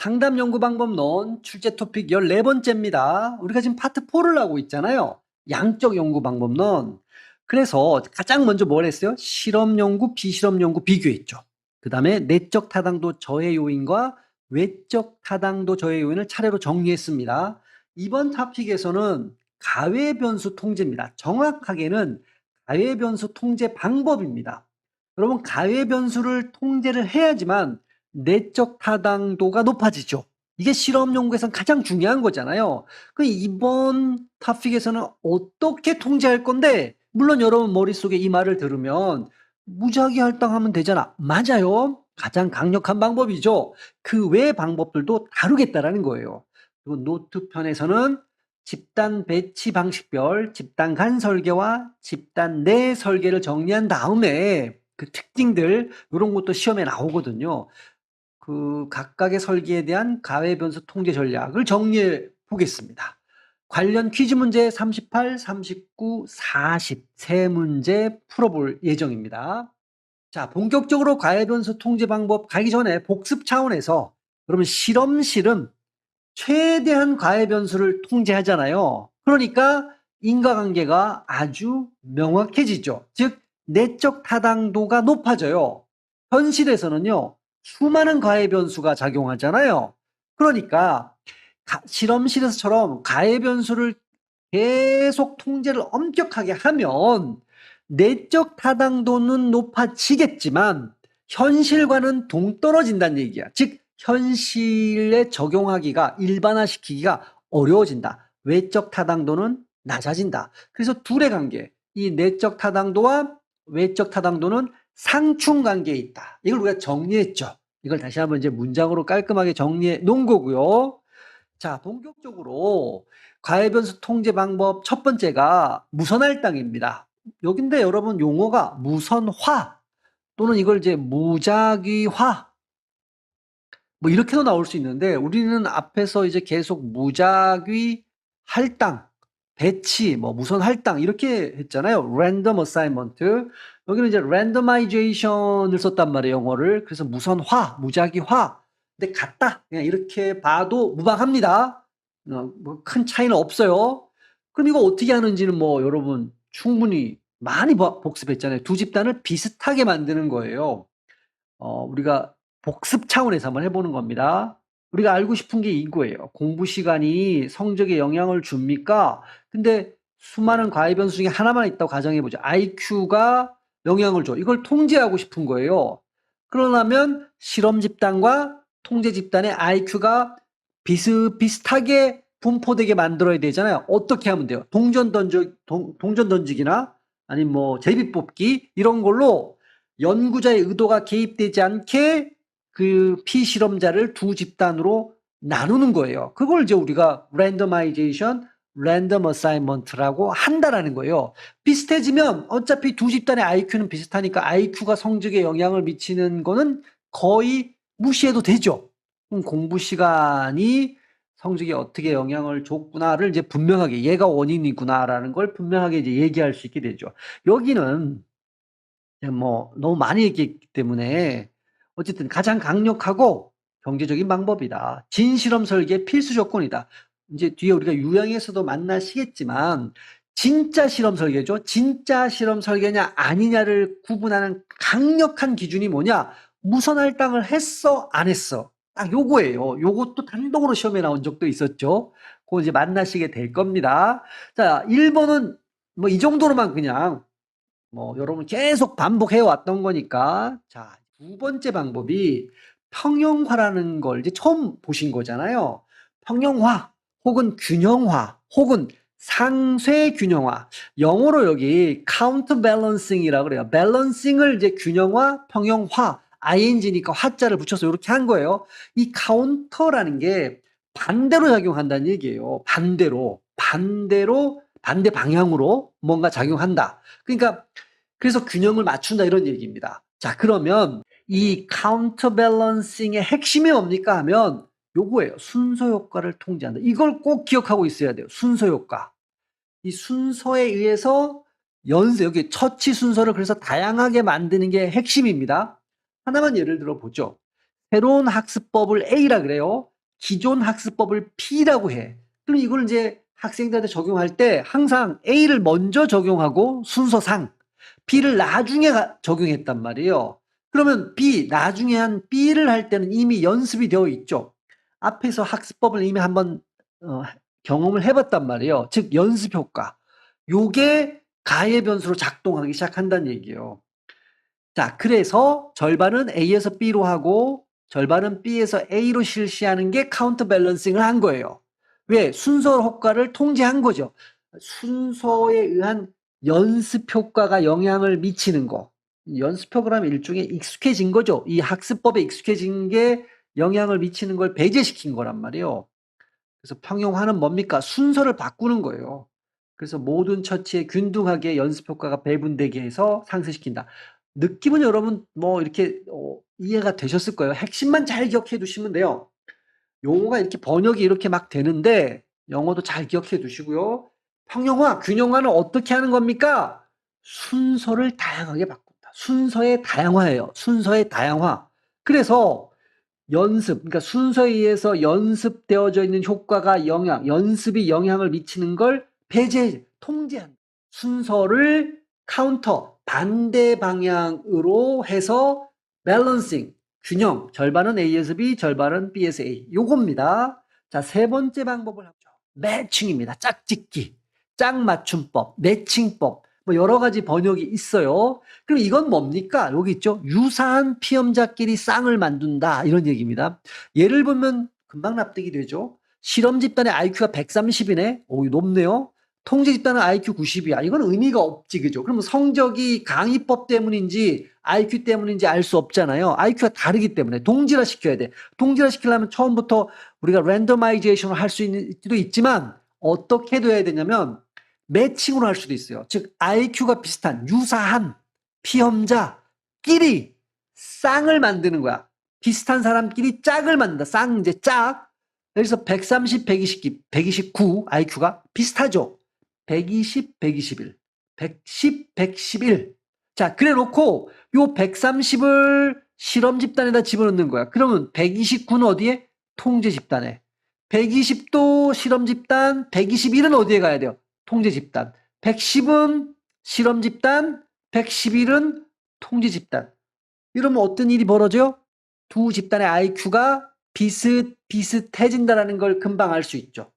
상담 연구 방법론 출제 토픽 14번째입니다. 우리가 지금 파트 4를 하고 있잖아요. 양적 연구 방법론. 그래서 가장 먼저 뭘 했어요? 실험 연구, 비실험 연구 비교했죠. 그 다음에 내적 타당도 저해 요인과 외적 타당도 저해 요인을 차례로 정리했습니다. 이번 토픽에서는 가외 변수 통제입니다. 정확하게는 가외 변수 통제 방법입니다. 여러분, 가외 변수를 통제를 해야지만 내적 타당도가 높아지죠. 이게 실험 연구에서는 가장 중요한 거잖아요. 그 이번 토픽에서는 어떻게 통제할 건데, 물론 여러분 머릿속에 이 말을 들으면 무작위 할당하면 되잖아. 맞아요. 가장 강력한 방법이죠. 그 외 방법들도 다루겠다라는 거예요. 그리고 노트편에서는 집단 배치 방식별, 집단 간 설계와 집단 내 설계를 정리한 다음에 그 특징들 이런 것도 시험에 나오거든요. 그 각각의 설계에 대한 가외 변수 통제 전략을 정리해 보겠습니다. 관련 퀴즈 문제 38, 39, 40 세 문제 풀어볼 예정입니다. 자, 본격적으로 가외 변수 통제 방법 가기 전에 복습 차원에서 여러분 실험실은 최대한 가외 변수를 통제하잖아요. 그러니까 인과관계가 아주 명확해지죠. 즉 내적 타당도가 높아져요. 현실에서는요. 수많은 가외 변수가 작용하잖아요. 그러니까 실험실에서처럼 가외 변수를 계속 통제를 엄격하게 하면 내적 타당도는 높아지겠지만 현실과는 동떨어진다는 얘기야. 즉 현실에 적용하기가 일반화시키기가 어려워진다. 외적 타당도는 낮아진다. 그래서 둘의 관계, 이 내적 타당도와 외적 타당도는 상충관계에 있다. 이걸 우리가 정리했죠. 이걸 다시 한번 이제 문장으로 깔끔하게 정리해 놓은 거고요. 자, 본격적으로 가해변수 통제 방법 첫 번째가 무선할당입니다. 여긴데 여러분 용어가 무선화 또는 이걸 이제 무작위화 뭐 이렇게도 나올 수 있는데 우리는 앞에서 이제 계속 무작위 할당, 배치, 뭐 무선 할당 이렇게 했잖아요. random assignment. 여기는 이제 randomization을 썼단 말이에요, 영어를. 그래서 무선화, 무작위화. 근데 같다. 그냥 이렇게 봐도 무방합니다. 뭐 큰 차이는 없어요. 그럼 이거 어떻게 하는지는 뭐 여러분 충분히 많이 복습했잖아요. 두 집단을 비슷하게 만드는 거예요. 우리가 복습 차원에서 한번 해보는 겁니다. 우리가 알고 싶은 게 이거예요. 공부 시간이 성적에 영향을 줍니까? 근데 수많은 과외 변수 중에 하나만 있다고 가정해보죠. IQ가 영향을 줘. 이걸 통제하고 싶은 거예요. 그러려면 실험 집단과 통제 집단의 IQ가 비슷비슷하게 분포되게 만들어야 되잖아요. 어떻게 하면 돼요? 동전 던지기나 아니면 뭐 제비 뽑기 이런 걸로 연구자의 의도가 개입되지 않게 그 피실험자를 두 집단으로 나누는 거예요. 그걸 이제 우리가 랜더마이제이션, 랜덤 어사이먼트라고 한다라는 거예요. 비슷해지면 어차피 두 집단의 IQ는 비슷하니까 IQ가 성적에 영향을 미치는 거는 거의 무시해도 되죠. 그럼 공부 시간이 성적에 어떻게 영향을 줬구나를 이제 분명하게 얘가 원인이구나라는 걸 분명하게 이제 얘기할 수 있게 되죠. 여기는 뭐 너무 많이 얘기했기 때문에 어쨌든 가장 강력하고 경제적인 방법이다. 진실험 설계 필수 조건이다. 이제 뒤에 우리가 유형에서도 만나시겠지만 진짜 실험 설계죠. 진짜 실험 설계냐 아니냐를 구분하는 강력한 기준이 뭐냐? 무선 할당을 했어 안 했어. 딱 요거예요. 요것도 단독으로 시험에 나온 적도 있었죠. 그거 이제 만나시게 될 겁니다. 자, 1번은 뭐 이 정도로만 그냥 뭐 여러분 계속 반복해 왔던 거니까. 자, 두 번째 방법이 평형화라는 걸 이제 처음 보신 거잖아요. 평형화 혹은 균형화 혹은 상쇄 균형화. 영어로 여기 counterbalancing이라고 그래요. 밸런싱을 이제 균형화, 평형화, ing니까 화자를 붙여서 이렇게 한 거예요. 이 카운터라는 게 반대로 작용한다는 얘기예요. 반대 방향으로 뭔가 작용한다. 그러니까 그래서 균형을 맞춘다 이런 얘기입니다. 자, 그러면 이 카운터 밸런싱의 핵심이 뭡니까 하면 요거예요. 순서 효과를 통제한다. 이걸 꼭 기억하고 있어야 돼요. 순서 효과. 이 순서에 의해서 여기 처치 순서를 그래서 다양하게 만드는 게 핵심입니다. 하나만 예를 들어 보죠. 새로운 학습법을 A라 그래요. 기존 학습법을 B라고 해. 그럼 이걸 이제 학생들한테 적용할 때 항상 A를 먼저 적용하고 순서상 B를 나중에 적용했단 말이에요. 그러면 B, 나중에 한 B를 할 때는 이미 연습이 되어 있죠. 앞에서 학습법을 이미 한번 경험을 해봤단 말이에요. 즉 연습 효과. 요게 가해 변수로 작동하기 시작한다는 얘기예요. 자, 그래서 절반은 A에서 B로 하고 절반은 B에서 A로 실시하는 게 카운터 밸런싱을 한 거예요. 왜? 순서 효과를 통제한 거죠. 순서에 의한 연습 효과가 영향을 미치는 거. 연습 효과라면 일종의 익숙해진 거죠. 이 학습법에 익숙해진 게 영향을 미치는 걸 배제시킨 거란 말이에요. 그래서 평형화는 뭡니까? 순서를 바꾸는 거예요. 그래서 모든 처치에 균등하게 연습 효과가 배분되게 해서 상쇄시킨다. 느낌은 여러분 뭐 이렇게 이해가 되셨을 거예요. 핵심만 잘 기억해 두시면 돼요. 용어가 이렇게 번역이 이렇게 막 되는데 영어도 잘 기억해 두시고요. 평형화, 균형화는 어떻게 하는 겁니까? 순서를 다양하게 바꾼다. 순서의 다양화예요. 순서의 다양화. 그래서 연습, 그러니까 순서에 의해서 연습되어져 있는 효과가 연습이 영향을 미치는 걸 배제, 통제한다. 순서를 카운터, 반대 방향으로 해서 밸런싱, 균형, 절반은 A에서 B, 절반은 B에서 A. 요겁니다. 자, 세 번째 방법을 하죠. 매칭입니다. 짝짓기, 짝맞춤법, 매칭법, 뭐 여러 가지 번역이 있어요. 그럼 이건 뭡니까? 여기 있죠. 유사한 피험자끼리 쌍을 만든다. 이런 얘기입니다. 예를 보면 금방 납득이 되죠. 실험 집단의 IQ가 130이네. 오, 높네요. 통제 집단은 IQ 90이야. 이건 의미가 없지, 그죠? 그러면 성적이 강의법 때문인지 IQ 때문인지 알 수 없잖아요. IQ가 다르기 때문에 동질화 시켜야 돼. 동질화 시키려면 처음부터 우리가 랜더마이제이션을 할 수도 있지만 어떻게 해야 되냐면 매칭으로 할 수도 있어요. 즉 IQ가 비슷한 유사한 피험자끼리 쌍을 만드는 거야. 비슷한 사람끼리 짝을 만든다. 쌍 이제 짝. 그래서 130, 129 IQ가 비슷하죠. 120, 121, 110, 111. 자, 그래 놓고 요 130을 실험 집단에다 집어넣는 거야. 그러면 129는 어디에? 통제 집단에. 120도 실험 집단, 121은 어디에 가야 돼요? 통제 집단. 110은 실험 집단, 111은 통제 집단. 이러면 어떤 일이 벌어져요? 두 집단의 IQ가 비슷해진다는 걸 금방 알 수 있죠.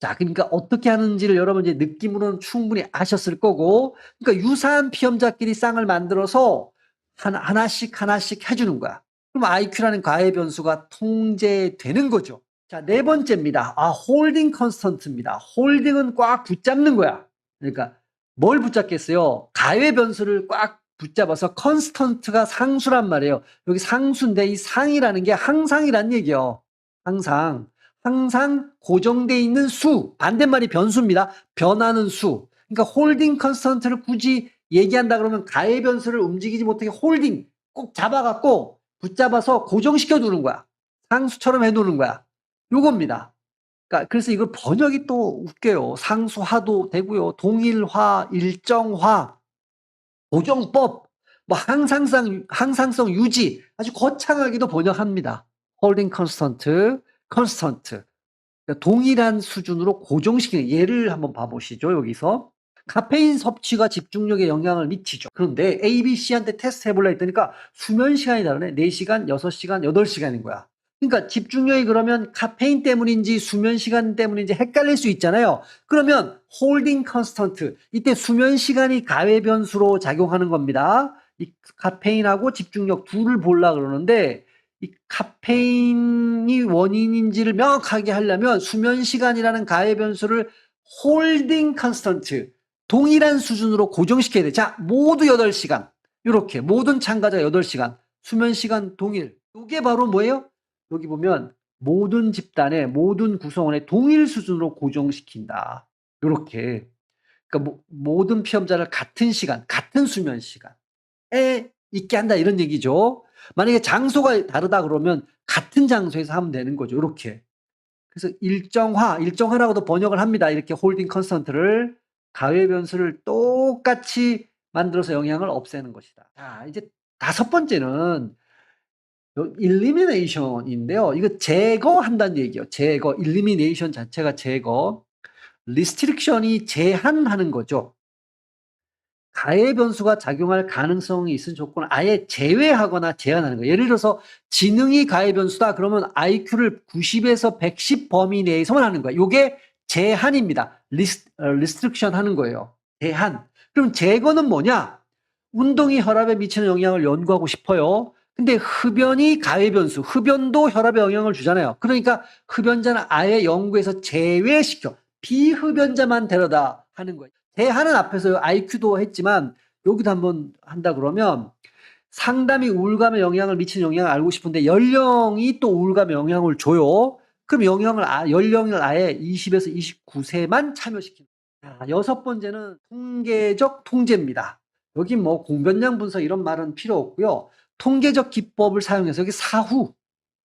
자, 그러니까 어떻게 하는지를 여러분 이제 느낌으로는 충분히 아셨을 거고, 그러니까 유사한 피험자끼리 쌍을 만들어서 하나씩 해주는 거야. 그럼 IQ라는 가해 변수가 통제되는 거죠. 자, 네 번째입니다. 홀딩 컨스턴트입니다. 홀딩은 꽉 붙잡는 거야. 그러니까 뭘 붙잡겠어요? 가해 변수를 꽉 붙잡아서 컨스턴트가 상수란 말이에요. 여기 상수인데 이 상이라는 게 항상이란 얘기예요. 항상 고정돼 있는 수, 반대말이 변수입니다. 변하는 수. 그러니까 홀딩 컨스턴트를 굳이 얘기한다 그러면 가해 변수를 움직이지 못하게 홀딩 꼭 잡아갖고 붙잡아서 고정시켜 두는 거야. 상수처럼 해두는 거야. 요겁니다. 그러니까 그래서 이걸 번역이 또 웃겨요. 상수화도 되고요. 동일화, 일정화, 고정법, 뭐 항상성 유지 아주 거창하게도 번역합니다. 홀딩 컨스턴트, 컨스턴트. 그러니까 동일한 수준으로 고정시키는 예를 한번 봐보시죠. 여기서 카페인 섭취가 집중력에 영향을 미치죠. 그런데 A, B, C한테 테스트 해볼라 했더니까 수면 시간이 다르네. 4시간, 6시간, 8시간인 거야. 그러니까 집중력이 그러면 카페인 때문인지 수면 시간 때문인지 헷갈릴 수 있잖아요. 그러면 홀딩 컨스턴트, 이때 수면 시간이 가외 변수로 작용하는 겁니다. 이 카페인하고 집중력 둘을 볼라 그러는데 이 카페인이 원인인지를 명확하게 하려면 수면 시간이라는 가해 변수를 홀딩 컨스턴트, 동일한 수준으로 고정시켜야 돼. 자, 모두 8시간. 이렇게 모든 참가자 8시간. 수면 시간 동일. 이게 바로 뭐예요? 여기 보면 모든 집단의 모든 구성원의 동일 수준으로 고정시킨다. 이렇게. 그러니까 모든 피험자를 같은 시간, 같은 수면 시간에 있게 한다 이런 얘기죠. 만약에 장소가 다르다 그러면 같은 장소에서 하면 되는 거죠. 이렇게. 그래서 일정화라고도 번역을 합니다. 이렇게 홀딩 컨스턴트를 가외 변수를 똑같이 만들어서 영향을 없애는 것이다. 자, 이제 다섯 번째는 elimination인데요. 이거 제거한다는 얘기예요. 제거, elimination 자체가 제거, restriction이 제한하는 거죠. 가해 변수가 작용할 가능성이 있은 조건을 아예 제외하거나 제한하는 거예요. 예를 들어서 지능이 가해 변수다. 그러면 IQ를 90에서 110 범위 내에서만 하는 거예요. 이게 제한입니다. restriction 하는 거예요. 제한. 그럼 제거는 뭐냐? 운동이 혈압에 미치는 영향을 연구하고 싶어요. 근데 흡연이 가해 변수, 흡연도 혈압에 영향을 주잖아요. 그러니까 흡연자는 아예 연구에서 제외시켜 비흡연자만 데려다 하는 거예요. 제한은 앞에서 IQ도 했지만 여기도 한번 한다 그러면 상담이 우울감에 영향을 미치는 영향을 알고 싶은데 연령이 또 우울감에 영향을 줘요. 그럼 연령을 아예 20에서 29세만 참여시키는 거예요. 여섯 번째는 통계적 통제입니다. 여기 뭐 공변량 분석 이런 말은 필요 없고요. 통계적 기법을 사용해서 여기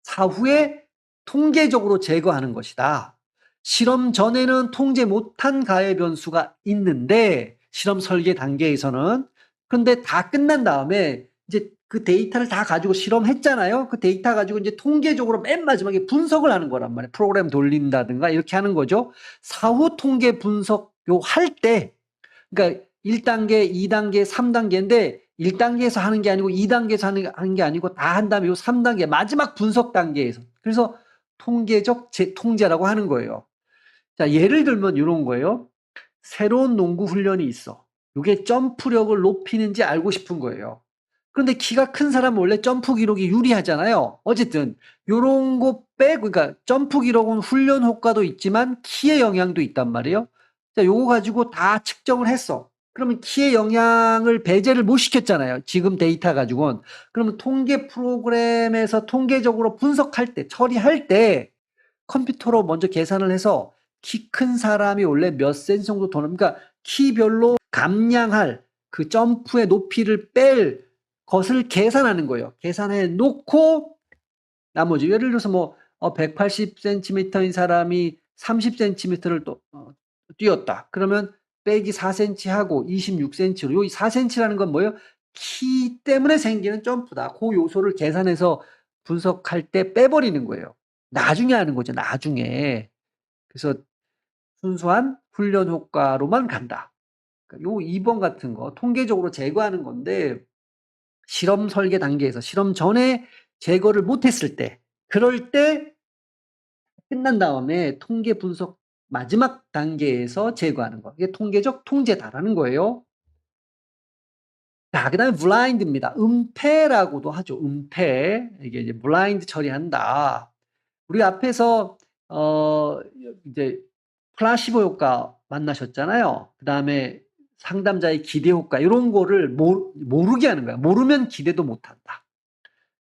사후에 통계적으로 제거하는 것이다. 실험 전에는 통제 못한 가해 변수가 있는데 실험 설계 단계에서는 그런데 다 끝난 다음에 이제 그 데이터를 다 가지고 실험했잖아요. 그 데이터 가지고 이제 통계적으로 맨 마지막에 분석을 하는 거란 말이에요. 프로그램 돌린다든가 이렇게 하는 거죠. 사후 통계 분석 요 할 때 그러니까 1단계, 2단계, 3단계인데 1단계에서 하는 게 아니고 2단계에서 하는 게 아니고 다 한 다음에 요 3단계 마지막 분석 단계에서 그래서 통계적 통제라고 하는 거예요. 자, 예를 들면 이런 거예요. 새로운 농구 훈련이 있어. 이게 점프력을 높이는지 알고 싶은 거예요. 그런데 키가 큰 사람은 원래 점프 기록이 유리하잖아요. 어쨌든 요런 거 빼고 그러니까 점프 기록은 훈련 효과도 있지만 키의 영향도 있단 말이에요. 자, 요거 가지고 다 측정을 했어. 그러면 키의 영향을 배제를 못 시켰잖아요. 지금 데이터 가지고는. 그러면 통계 프로그램에서 통계적으로 분석할 때, 처리할 때 컴퓨터로 먼저 계산을 해서 키 큰 사람이 원래 몇 센치 정도 더 그러니까 키별로 감량할 그 점프의 높이를 뺄 것을 계산하는 거예요. 계산해 놓고 나머지 예를 들어서 뭐 180cm인 사람이 30cm를 또 뛰었다. 그러면 빼기 4cm 하고 26cm로 요 4cm라는 건 뭐예요? 키 때문에 생기는 점프다. 그 요소를 계산해서 분석할 때 빼버리는 거예요. 나중에 하는 거죠. 나중에. 그래서 순수한 훈련 효과로만 간다. 그러니까 요 2번 같은 거 통계적으로 제거하는 건데 실험 설계 단계에서 실험 전에 제거를 못했을 때 그럴 때 끝난 다음에 통계 분석 마지막 단계에서 제거하는 거. 이게 통계적 통제다라는 거예요. 자, 그다음에 블라인드입니다. 은폐라고도 하죠. 은폐. 이게 이제 블라인드 처리한다. 우리 앞에서 이제 플라시보 효과 만나셨잖아요. 그다음에 상담자의 기대 효과 이런 거를 모르게 하는 거야. 모르면 기대도 못 한다.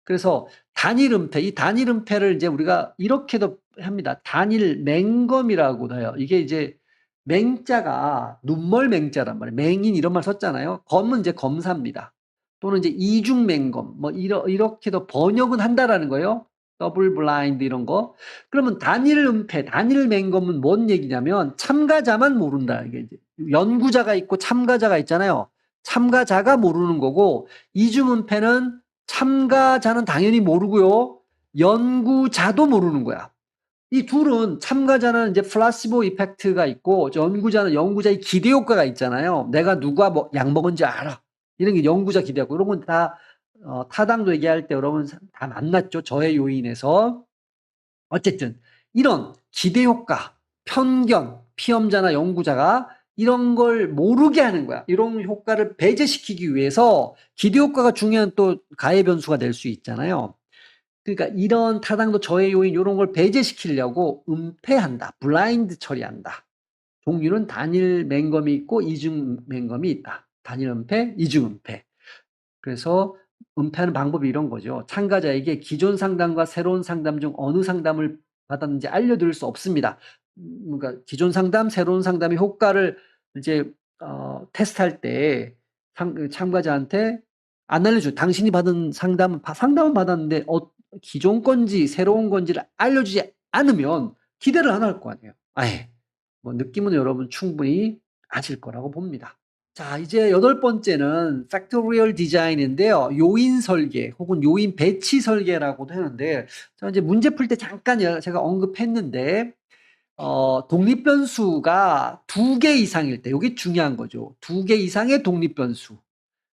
그래서 단일 은폐, 이 단일 은폐를 이제 우리가 이렇게도 합니다. 단일 맹검이라고도 해요. 이게 이제 맹자가 눈멀 맹자란 말이에요. 맹인 이런 말 썼잖아요. 검은 이제 검사입니다. 또는 이제 이중 맹검, 뭐 이렇게도 번역은 한다라는 거예요. 더블 블라인드 이런 거. 그러면 단일 은폐, 단일 맹검은 뭔 얘기냐면 참가자만 모른다. 이게 이제 연구자가 있고 참가자가 있잖아요. 참가자가 모르는 거고 이중 은폐는 참가자는 당연히 모르고요. 연구자도 모르는 거야. 이 둘은 참가자는 이제 플라시보 이펙트가 있고 연구자는 연구자의 기대 효과가 있잖아요. 내가 누가 뭐 약 먹은지 알아. 이런 게 연구자 기대 효과. 이런 건 다 타당도 얘기할 때 여러분 다 만났죠. 저해 요인에서. 어쨌든 이런 기대 효과, 편견, 피험자나 연구자가 이런 걸 모르게 하는 거야. 이런 효과를 배제시키기 위해서 기대 효과가 중요한 또 가해 변수가 될 수 있잖아요. 그러니까 이런 타당도 저해 요인 이런 걸 배제시키려고 은폐한다. 블라인드 처리한다. 종류는 단일 맹검이 있고 이중 맹검이 있다. 단일 은폐, 이중 은폐. 그래서 은폐하는 방법이 이런 거죠. 참가자에게 기존 상담과 새로운 상담 중 어느 상담을 받았는지 알려드릴 수 없습니다. 그러니까 기존 상담, 새로운 상담의 효과를 이제 테스트할 때 참가자한테 안 알려줘. 당신이 받은 상담은 받았는데 기존 건지 새로운 건지를 알려주지 않으면 기대를 안 할 거 아니에요. 아예 뭐 느낌은 여러분 충분히 아실 거라고 봅니다. 자, 이제 여덟 번째는 factorial design인데요. 요인 설계 혹은 요인 배치 설계라고도 하는데, 자, 이제 문제 풀 때 잠깐 제가 언급했는데, 독립변수가 두 개 이상일 때, 이게 중요한 거죠. 두 개 이상의 독립변수.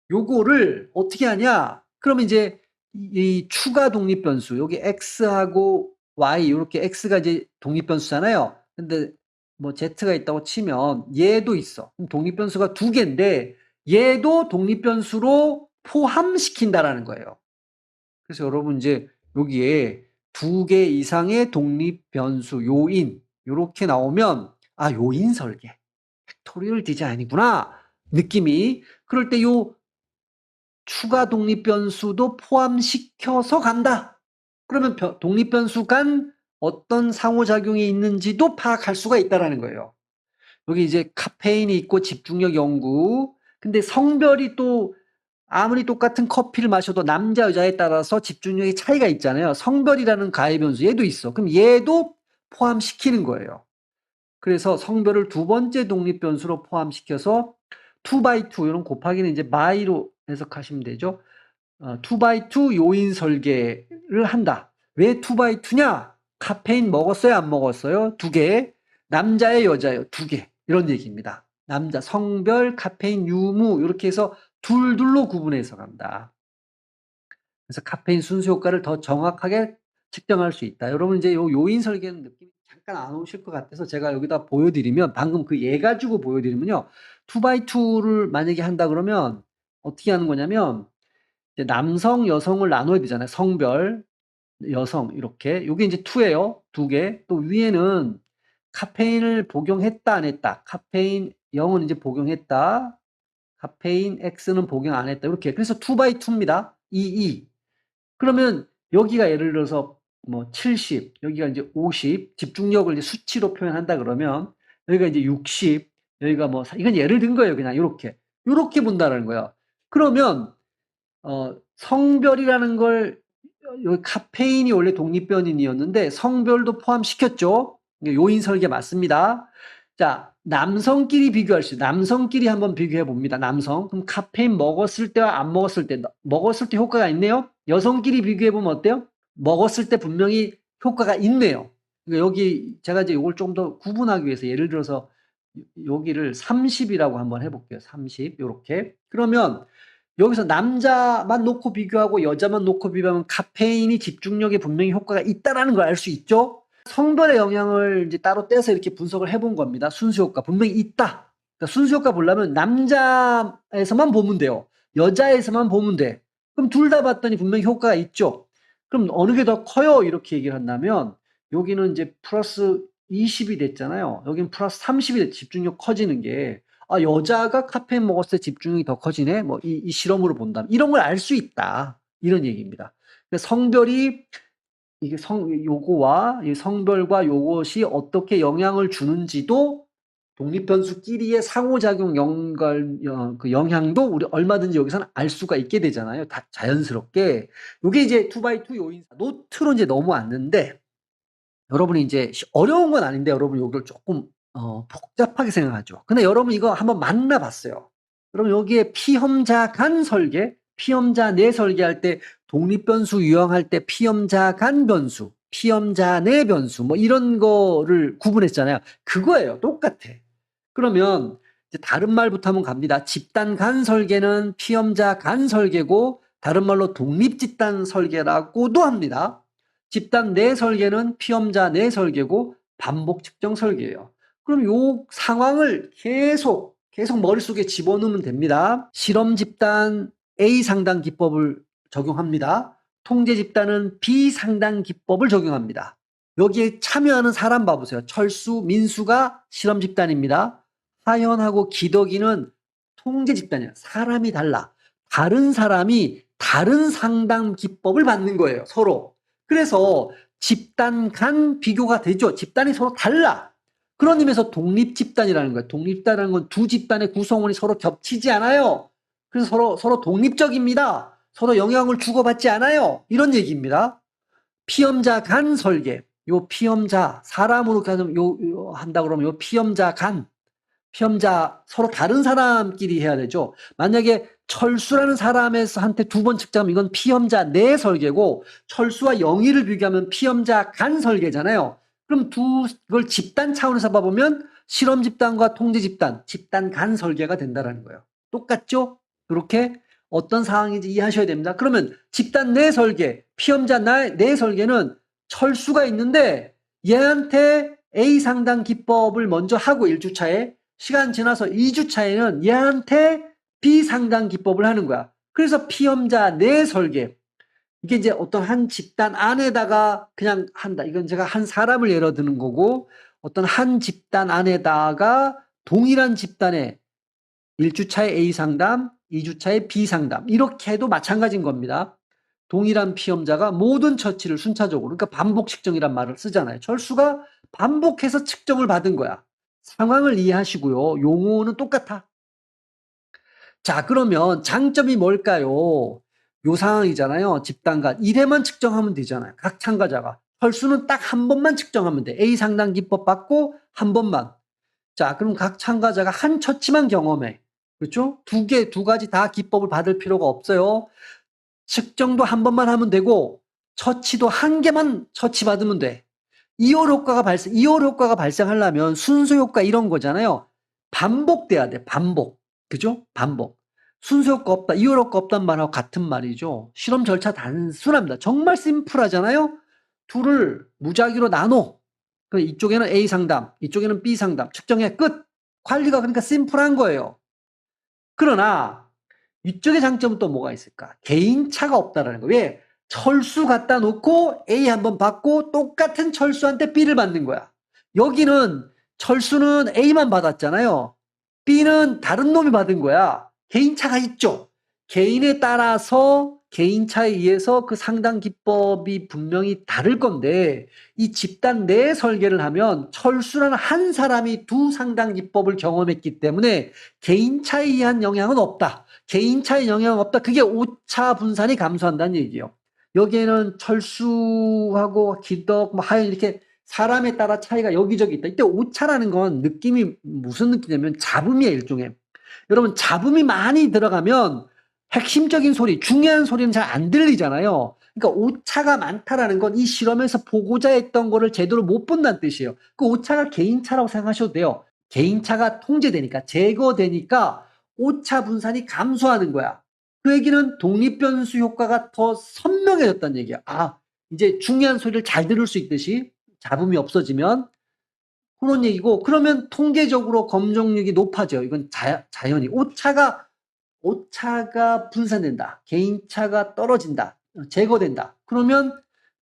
요거를 어떻게 하냐? 그러면 이제 이 추가 독립변수, 여기 x하고 y, 이렇게 x가 이제 독립변수잖아요. 근데 뭐 z가 있다고 치면 얘도 있어. 그럼 독립변수가 두 개인데 얘도 독립변수로 포함시킨다라는 거예요. 그래서 여러분 이제 여기에 두 개 이상의 독립변수 요인 요렇게 나오면 아, 요인 설계, 팩토리얼 디자인이구나 느낌이. 그럴 때 요 추가 독립변수도 포함시켜서 간다. 그러면 독립변수 간 어떤 상호작용이 있는지도 파악할 수가 있다는 거예요. 여기 이제 카페인이 있고 집중력 연구. 근데 성별이 또 아무리 똑같은 커피를 마셔도 남자 여자에 따라서 집중력의 차이가 있잖아요. 성별이라는 가해 변수 얘도 있어. 그럼 얘도 포함시키는 거예요. 그래서 성별을 두 번째 독립 변수로 포함시켜서 2x2 이런 곱하기는 이제 by로 해석하시면 되죠. 2x2 요인 설계를 한다. 왜 2x2냐? 카페인 먹었어요? 안 먹었어요? 두 개. 남자예요? 여자예요? 두 개. 이런 얘기입니다. 남자, 성별, 카페인, 유무 이렇게 해서 둘둘로 구분해서 간다. 그래서 카페인 순수 효과를 더 정확하게 측정할 수 있다. 여러분 이제 요 요인 설계는 느낌이 잠깐 안 오실 것 같아서 제가 여기다 보여드리면, 방금 그 얘 가지고 보여드리면요. 2x2를 만약에 한다 그러면 어떻게 하는 거냐면 이제 남성, 여성을 나눠야 되잖아요. 성별, 여성 이렇게. 요게 이제 2예요. 두 개. 또 위에는 카페인을 복용했다 안 했다. 카페인 0은 이제 복용했다. 카페인 X는 복용 안 했다. 이렇게. 그래서 2x2입니다. 2. 그러면 여기가 예를 들어서 뭐 70, 여기가 이제 50, 집중력을 이제 수치로 표현한다 그러면 여기가 이제 60, 여기가 뭐 이건 예를 든 거예요. 그냥 요렇게 본다는 거예요. 그러면 성별이라는 걸 여기 카페인이 원래 독립변인이었는데 성별도 포함시켰죠. 요인 설계 맞습니다. 자, 남성끼리 비교할 수 있어요. 남성끼리 한번 비교해 봅니다. 남성. 그럼 카페인 먹었을 때와 안 먹었을 때, 먹었을 때 효과가 있네요. 여성끼리 비교해 보면 어때요? 먹었을 때 분명히 효과가 있네요. 그러니까 여기 제가 이제 이걸 좀 더 구분하기 위해서 예를 들어서 여기를 30이라고 한번 해볼게요. 30 요렇게. 그러면 여기서 남자만 놓고 비교하고 여자만 놓고 비교하면 카페인이 집중력에 분명히 효과가 있다라는 걸 알 수 있죠. 성별의 영향을 이제 따로 떼서 이렇게 분석을 해본 겁니다. 순수 효과 분명히 있다. 그러니까 순수 효과 보려면 남자에서만 보면 돼요. 여자에서만 보면 돼. 그럼 둘 다 봤더니 분명히 효과가 있죠. 그럼 어느 게 더 커요? 이렇게 얘기를 한다면 여기는 이제 플러스 20이 됐잖아요. 여기는 플러스 30이 됐, 집중력 커지는 게. 아, 여자가 카페인 먹었을 때 집중력이 더 커지네. 뭐 이 실험으로 본다면 이런 걸 알 수 있다. 이런 얘기입니다. 성별이 이게 요거와 이 성별과 요것이 어떻게 영향을 주는지도 독립변수끼리의 상호작용 그 영향도 우리 얼마든지 여기서는 알 수가 있게 되잖아요. 다 자연스럽게. 요게 이제 2x2 요인 노트로 이제 넘어왔는데 여러분이 이제 어려운 건 아닌데 여러분 요걸 조금 복잡하게 생각하죠. 근데 여러분 이거 한번 만나봤어요. 여러분 여기에 피험자 간 설계, 피험자 내 설계할 때 독립변수 유형할 때 피험자 간 변수, 피험자 내 변수 뭐 이런 거를 구분했잖아요. 그거예요. 똑같아. 그러면 이제 다른 말부터 한번 갑니다. 집단 간 설계는 피험자 간 설계고 다른 말로 독립집단 설계라고도 합니다. 집단 내 설계는 피험자 내 설계고 반복 측정 설계예요. 그럼 요 상황을 계속 머릿속에 집어넣으면 됩니다. 실험 집단 A 상당 기법을 적용합니다. 통제 집단은 B 상당 기법을 적용합니다. 여기에 참여하는 사람 봐보세요. 철수, 민수가 실험 집단입니다. 하현하고 기덕이는 통제 집단이야. 사람이 달라. 다른 사람이 다른 상담 기법을 받는 거예요. 서로. 그래서 집단 간 비교가 되죠. 집단이 서로 달라. 그런 의미에서 독립집단이라는 거예요. 독립집단이라는 건 두 집단의 구성원이 서로 겹치지 않아요. 그래서 서로 독립적입니다. 서로 영향을 주고받지 않아요. 이런 얘기입니다. 피험자 간 설계. 요 피험자, 사람으로 한다 그러면 요 피험자 간. 피험자 서로 다른 사람끼리 해야 되죠. 만약에 철수라는 사람한테 두 번 측정하면 이건 피험자 내 설계고 철수와 영희를 비교하면 피험자 간 설계잖아요. 그럼 그걸 집단 차원에서 봐보면 실험 집단과 통제 집단, 집단 간 설계가 된다는 거예요. 똑같죠? 그렇게 어떤 상황인지 이해하셔야 됩니다. 그러면 집단 내 설계, 피험자 내 설계는 철수가 있는데 얘한테 A 상당 기법을 먼저 하고 1주차에 시간 지나서 2주차에는 얘한테 B 상당 기법을 하는 거야. 그래서 피험자 내 설계. 이게 이제 어떤 한 집단 안에다가 그냥 한다. 이건 제가 한 사람을 예로 드는 거고 어떤 한 집단 안에다가 동일한 집단에 1주차에 A 상담, 2주차에 B 상담 이렇게 해도 마찬가지인 겁니다. 동일한 피험자가 모든 처치를 순차적으로 그러니까 반복 측정이란 말을 쓰잖아요. 철수가 반복해서 측정을 받은 거야. 상황을 이해하시고요. 용어는 똑같아. 자, 그러면 장점이 뭘까요? 요 상황이잖아요. 집단간 1회만 측정하면 되잖아요. 각 참가자가. 철수는 딱 한 번만 측정하면 돼. A 상당 기법 받고 한 번만. 자, 그럼 각 참가자가 한 처치만 경험해. 그렇죠? 두 가지 다 기법을 받을 필요가 없어요. 측정도 한 번만 하면 되고 처치도 한 개만 처치받으면 돼. 이월 효과가 발생하려면 순서 효과 이런 거잖아요. 반복돼야 돼. 반복. 그죠? 반복. 순서 효과 없다. 이월 효과 없단 말하고 같은 말이죠. 실험 절차 단순합니다. 정말 심플하잖아요. 둘을 무작위로 나눠. 이쪽에는 A 상담, 이쪽에는 B 상담. 측정해 끝. 관리가 그러니까 심플한 거예요. 그러나 이쪽의 장점은 또 뭐가 있을까? 개인차가 없다라는 거. 왜? 철수 갖다 놓고 A 한번 받고 똑같은 철수한테 B를 받는 거야. 여기는 철수는 A만 받았잖아요. B는 다른 놈이 받은 거야. 개인차가 있죠. 개인에 따라서 개인차에 의해서 그 상당 기법이 분명히 다를 건데 이 집단 내 설계를 하면 철수라는 한 사람이 두 상당 기법을 경험했기 때문에 개인차에 의한 영향은 없다. 개인차에 영향은 없다. 그게 오차 분산이 감소한다는 얘기예요. 여기에는 철수하고 기덕, 하연 이렇게 사람에 따라 차이가 여기저기 있다. 이때 오차라는 건 느낌이 무슨 느낌이냐면 잡음이에요, 일종의. 여러분, 잡음이 많이 들어가면 핵심적인 소리, 중요한 소리는 잘 안 들리잖아요. 그러니까 오차가 많다라는 건 이 실험에서 보고자 했던 거를 제대로 못 본다는 뜻이에요. 그 오차가 개인차라고 생각하셔도 돼요. 개인차가 통제되니까, 제거되니까 오차 분산이 감소하는 거야. 그 얘기는 독립변수 효과가 더 선명해졌다는 얘기야. 아, 이제 중요한 소리를 잘 들을 수 있듯이 잡음이 없어지면 그런 얘기고, 그러면 통계적으로 검정력이 높아져요. 이건 자연히. 오차가 분산된다. 개인차가 떨어진다. 제거된다. 그러면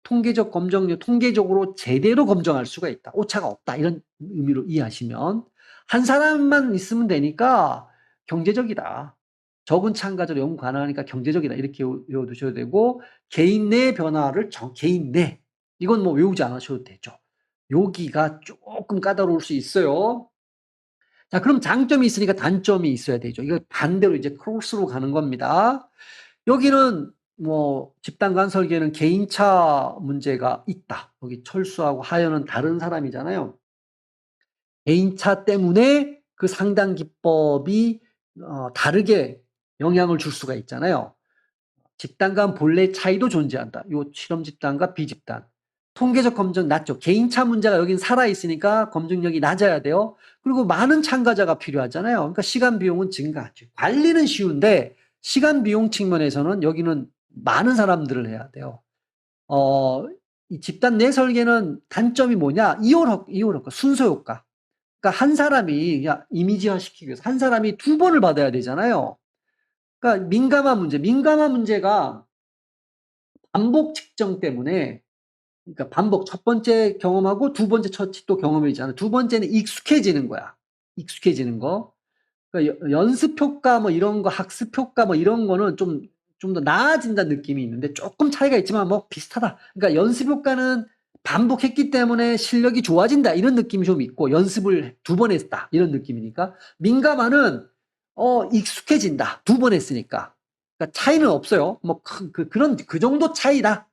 통계적 검정력, 통계적으로 제대로 검정할 수가 있다. 오차가 없다. 이런 의미로 이해하시면 한 사람만 있으면 되니까 경제적이다. 적은 참가자로 연구 가능하니까 경제적이다. 이렇게 외워두셔야 되고 개인 내 변화를 개인 내 이건 뭐 외우지 않으셔도 되죠. 여기가 조금 까다로울 수 있어요. 자, 그럼 장점이 있으니까 단점이 있어야 되죠. 이거 반대로 이제 크로스로 가는 겁니다. 여기는 뭐 집단 간 설계는 개인차 문제가 있다. 여기 철수하고 하연은 다른 사람이잖아요. 개인차 때문에 그 상당 기법이 다르게 영향을 줄 수가 있잖아요. 집단 간 본래 차이도 존재한다. 요 실험 집단과 비집단. 통계적 검증 낮죠. 개인차 문제가 여긴 살아있으니까 검증력이 낮아야 돼요. 그리고 많은 참가자가 필요하잖아요. 그러니까 시간 비용은 증가하죠. 관리는 쉬운데 시간 비용 측면에서는 여기는 많은 사람들을 해야 돼요. 이 집단 내 설계는 단점이 뭐냐? 이월 효과, 순서 효과. 그러니까 한 사람이 이미지화 시키기 위해서 한 사람이 두 번을 받아야 되잖아요. 그러니까 민감한 문제가 반복 측정 때문에 그러니까 반복 첫 번째 경험하고 두 번째 처치 또 경험이잖아. 두 번째는 익숙해지는 거야. 익숙해지는 거. 그러니까 연습 효과 뭐 이런 거, 학습 효과 뭐 이런 거는 좀 더 나아진다는 느낌이 있는데 조금 차이가 있지만 뭐 비슷하다. 그러니까 연습 효과는 반복했기 때문에 실력이 좋아진다 이런 느낌이 좀 있고 연습을 두 번 했다 이런 느낌이니까 민감한은 익숙해진다 두 번 했으니까. 그러니까 차이는 없어요. 뭐 그런 그 정도 차이다.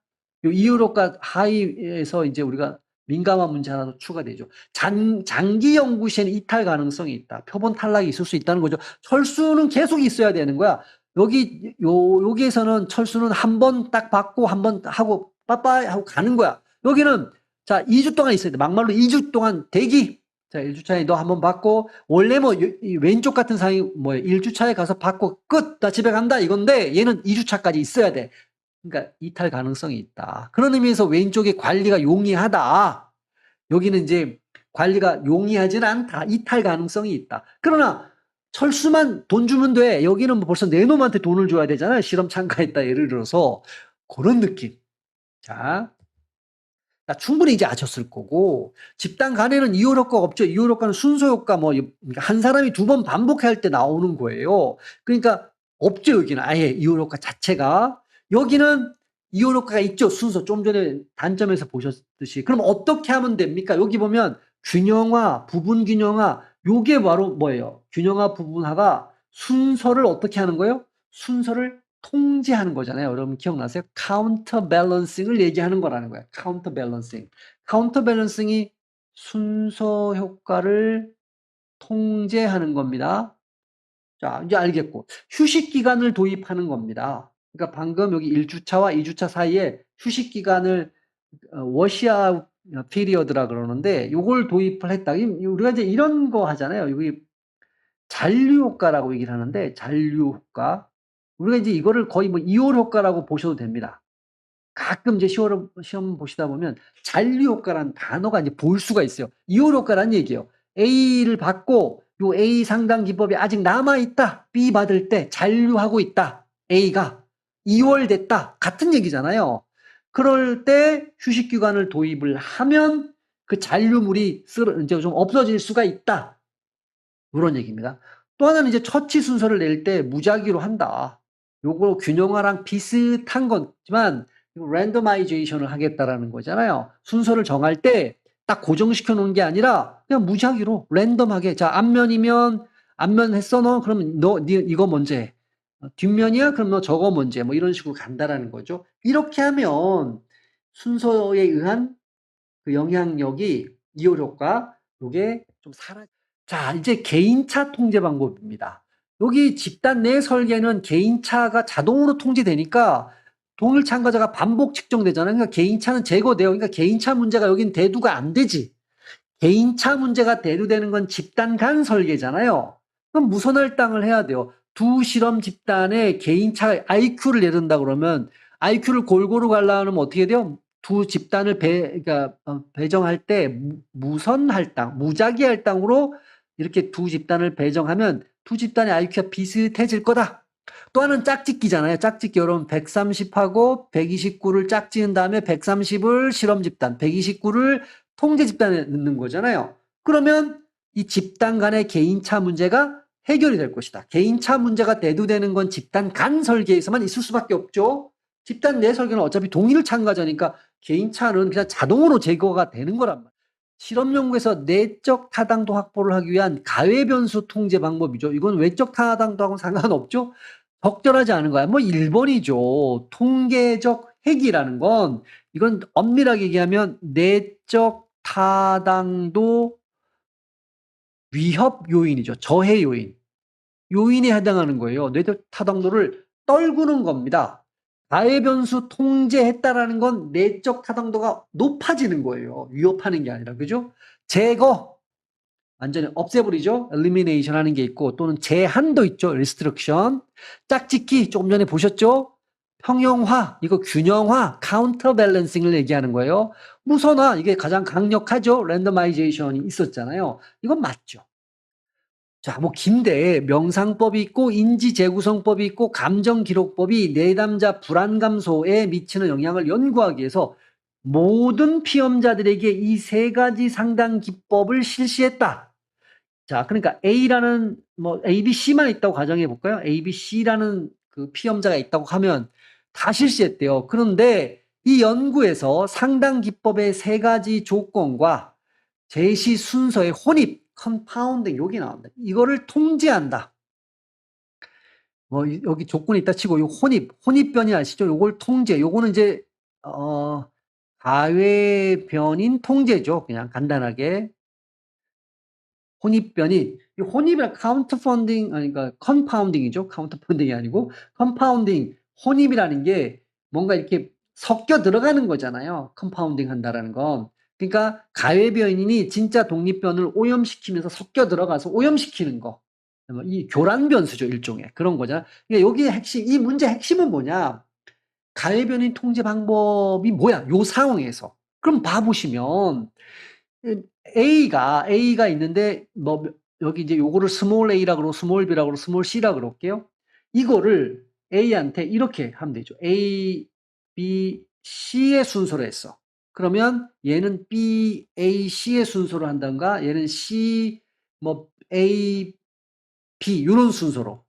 요 이유로가 하이에서 이제 우리가 민감한 문제 하나 더 추가되죠. 장기 연구 시에는 이탈 가능성이 있다. 표본 탈락이 있을 수 있다는 거죠. 철수는 계속 있어야 되는 거야. 여기에서는 철수는 한 번 딱 받고 한 번 하고 빠빠이 하고 가는 거야. 여기는 자 2주 동안 있어야 돼. 막말로 2주 동안 대기. 자 1주차에 너 한 번 받고 원래 뭐 왼쪽 같은 상황이 뭐야 1주차에 가서 받고 끝. 나 집에 간다 이건데 얘는 2주차까지 있어야 돼. 그러니까 이탈 가능성이 있다. 그런 의미에서 왼쪽에 관리가 용이하다. 여기는 이제 관리가 용이하지는 않다. 이탈 가능성이 있다. 그러나 철수만 돈 주면 돼. 여기는 뭐 벌써 내 놈한테 돈을 줘야 되잖아요. 실험 참가했다 예를 들어서 그런 느낌. 자, 충분히 이제 아셨을 거고 집단 간에는 이효 효과가 없죠. 이효 효과는 순서 효과 뭐 한 사람이 두 번 반복할 때 나오는 거예요. 그러니까 없죠. 여기는 아예 이효 효과 자체가. 여기는 이효 효과가 있죠. 순서 좀 전에 단점에서 보셨듯이. 그럼 어떻게 하면 됩니까? 여기 보면 균형화, 부분 균형화 요게 바로 뭐예요? 균형화, 부분화가 순서를 어떻게 하는 거예요? 순서를 통제하는 거잖아요. 여러분 기억나세요? 카운터 밸런싱을 얘기하는 거라는 거예요. 카운터 밸런싱. 카운터 밸런싱이 순서 효과를 통제하는 겁니다. 자, 이제 알겠고. 휴식 기간을 도입하는 겁니다. 그러니까 방금 여기 1주차와 2주차 사이에 휴식 기간을 워시아웃 피리어드라 그러는데 요걸 도입을 했다. 우리가 이제 이런 거 하잖아요. 여기 잔류 효과라고 얘기를 하는데 잔류 효과. 우리가 이제 이거를 거의 뭐 이올 효과라고 보셔도 됩니다. 가끔 이제 시험 보시다 보면 잔류 효과라는 단어가 이제 볼 수가 있어요. 이올 효과라는 얘기예요. A를 받고 요 A 상당 기법이 아직 남아 있다. B 받을 때 잔류하고 있다. A가 2월 됐다. 같은 얘기잖아요. 그럴 때 휴식 기간을 도입을 하면 그 잔류물이 이제 좀 없어질 수가 있다. 이런 얘기입니다. 또 하나는 이제 처치 순서를 낼 때 무작위로 한다. 요거 균형화랑 비슷한 거지만 랜더마이제이션을 하겠다라는 거잖아요. 순서를 정할 때 딱 고정시켜 놓은 게 아니라 그냥 무작위로 랜덤하게 자 앞면이면 앞면 했어 너 그러면 너 이거 먼저 해. 뒷면이야 그럼 너 저거 먼저 해. 뭐 이런 식으로 간다라는 거죠. 이렇게 하면 순서에 의한 그 영향력이 이효 효과 요게 좀 자, 이제 개인차 통제 방법입니다. 여기 집단 내 설계는 개인차가 자동으로 통제되니까 동일 참가자가 반복 측정되잖아요. 그러니까 개인차는 제거돼요. 그러니까 개인차 문제가 여긴 대두가 안 되지. 개인차 문제가 대두되는 건 집단 간 설계잖아요. 그럼 무선 할당을 해야 돼요. 두 실험 집단의 개인차 IQ를 내른다 그러면 IQ를 골고루 가려면 어떻게 돼요? 두 집단을 그러니까 배정할 때 무선 할당, 무작위 할당으로 이렇게 두 집단을 배정하면 두 집단의 IQ가 비슷해질 거다. 또 하나는 짝짓기잖아요. 짝짓기 여러분 130하고 129를 짝지은 다음에 130을 실험 집단, 129를 통제 집단에 넣는 거잖아요. 그러면 이 집단 간의 개인차 문제가 해결이 될 것이다. 개인차 문제가 대두되는 건 집단 간 설계에서만 있을 수밖에 없죠. 집단 내 설계는 어차피 동일 참가자니까 개인차는 그냥 자동으로 제거가 되는 거란 말이에요. 실험 연구에서 내적 타당도 확보를 하기 위한 가외 변수 통제 방법이죠. 이건 외적 타당도하고는 상관없죠. 적절하지 않은 거야. 뭐 1번이죠. 통계적 핵이라는 건 이건 엄밀하게 얘기하면 내적 타당도 위협 요인이죠. 저해 요인. 요인에 해당하는 거예요. 내적 타당도를 떨구는 겁니다. 가해 변수 통제했다라는 건 내적 타당도가 높아지는 거예요. 위협하는 게 아니라. 그죠? 제거. 완전히 없애버리죠. elimination 하는 게 있고 또는 제한도 있죠. restriction. 짝짓기 조금 전에 보셨죠? 평형화, 이거 균형화, 카운터 밸런싱을 얘기하는 거예요. 무선화, 이게 가장 강력하죠. 랜더마이제이션이 있었잖아요. 이건 맞죠. 자, 뭐 긴데 명상법이 있고 인지 재구성법이 있고 감정 기록법이 내담자 불안 감소에 미치는 영향을 연구하기 위해서 모든 피험자들에게 이 세 가지 상담 기법을 실시했다. 자, 그러니까 A라는 뭐 A, B, C만 있다고 가정해 볼까요? A, B, C라는 그 피험자가 있다고 하면 다 실시했대요. 그런데 이 연구에서 상담 기법의 세 가지 조건과 제시 순서의 혼입, 컴파운딩 여기 나옵니다. 이거를 통제한다. 뭐 여기 조건이 있다 치고 요 혼입 변이 아시죠? 요걸 통제. 요거는 이제 가외변인 통제죠. 그냥 간단하게. 혼입변이 이 혼입이랑 카운터 펀딩 아니 그러니까 컴파운딩이죠. 카운터 펀딩이 아니고 컴파운딩 혼입이라는 게 뭔가 이렇게 섞여 들어가는 거잖아요. 컴파운딩 한다라는 건. 그러니까 가외변인이 진짜 독립변을 오염시키면서 섞여 들어가서 오염시키는 거. 이 교란 변수죠, 일종의. 그런 거잖아. 그러니까 여기에 핵심 이 문제의 핵심은 뭐냐? 가외변인 통제 방법이 뭐야? 요 상황에서. 그럼 봐 보시면 A가 있는데 뭐 여기 이제 요거를 스몰 a라 그러고 스몰 b라 그러고 스몰 c라 그럴게요. 이거를 A한테 이렇게 하면 되죠. A, B, C의 순서로 했어. 그러면 얘는 B, A, C의 순서로 한다든가 얘는 C, 뭐 A, B 요런 순서로.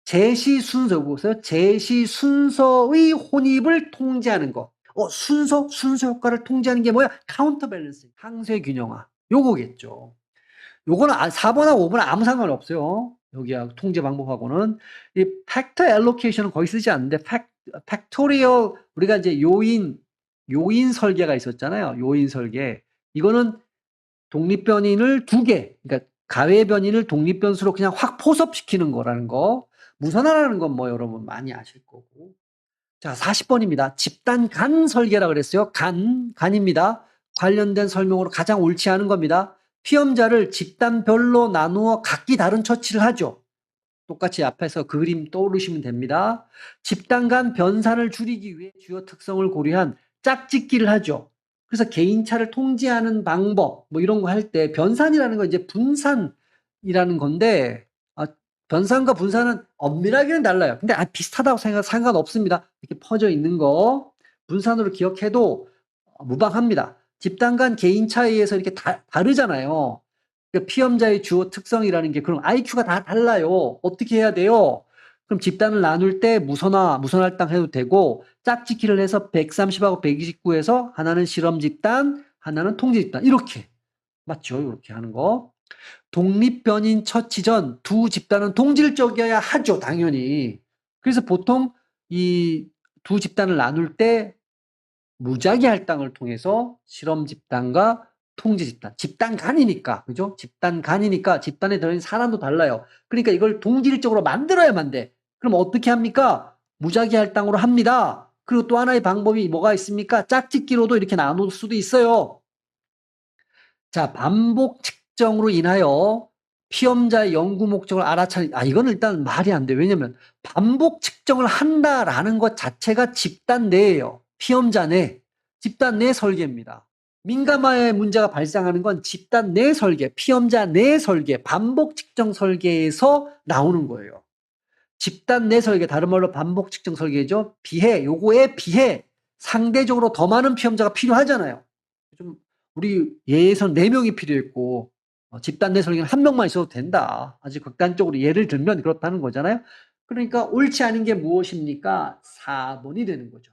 제시 순서고 제시 순서의 혼입을 통제하는 거. 순서 효과를 통제하는 게 뭐야? 카운터 밸런스, 상쇄 균형화. 요거겠죠. 요거는 4번하고 5번은 아무 상관 없어요. 여기하고 통제 방법하고는. 이 팩터 알로케이션은 거의 쓰지 않는데 팩토리얼 우리가 이제 요인 설계가 있었잖아요. 요인 설계. 이거는 독립변인을 2개, 그러니까 가외변인을 독립변수로 그냥 확 포섭시키는 거라는 거. 무선화라는 건 뭐 여러분 많이 아실 거고. 자, 40번입니다. 집단 간 설계라 그랬어요. 간입니다. 관련된 설명으로 가장 옳지 않은 겁니다. 피험자를 집단별로 나누어 각기 다른 처치를 하죠. 똑같이 앞에서 그림 떠오르시면 됩니다. 집단 간 변산을 줄이기 위해 주요 특성을 고려한 짝짓기를 하죠. 그래서 개인차를 통제하는 방법 뭐 이런 거 할 때 변산이라는 건 이제 분산이라는 건데 변산과 분산은 엄밀하게는 달라요. 근데 비슷하다고 상관없습니다. 이렇게 퍼져 있는 거 분산으로 기억해도 무방합니다. 집단 간 개인차에 의해서 이렇게 다르잖아요. 그러니까 피험자의 주요 특성이라는 게 그럼 IQ가 다 달라요. 어떻게 해야 돼요? 그럼 집단을 나눌 때 무선할당 해도 되고 짝짓기를 해서 130하고 129에서 하나는 실험 집단, 하나는 통제 집단 이렇게 맞죠? 이렇게 하는 거. 독립변인 처치 전 두 집단은 동질적이어야 하죠, 당연히. 그래서 보통 이 두 집단을 나눌 때 무작위 할당을 통해서 실험 집단과 통제 집단, 집단 간이니까, 그죠? 집단 간이니까 집단에 들어있는 사람도 달라요. 그러니까 이걸 동질적으로 만들어야만 돼. 그럼 어떻게 합니까? 무작위 할당으로 합니다. 그리고 또 하나의 방법이 뭐가 있습니까? 짝짓기로도 이렇게 나눌 수도 있어요. 자, 반복 측정으로 인하여 피험자의 연구 목적을 알아차리, 이건 일단 말이 안 돼. 왜냐면 반복 측정을 한다라는 것 자체가 집단 내예요. 피험자 내. 집단 내 설계입니다. 민감화의 문제가 발생하는 건 집단 내 설계, 피험자 내 설계, 반복 측정 설계에서 나오는 거예요. 집단 내 설계, 다른 말로 반복 측정 설계죠. 요거에 비해 상대적으로 더 많은 피험자가 필요하잖아요. 좀 우리 예에선 4명이 필요했고 집단 내 설계는 1명만 있어도 된다. 아주 극단적으로 예를 들면 그렇다는 거잖아요. 그러니까 옳지 않은 게 무엇입니까? 4번이 되는 거죠.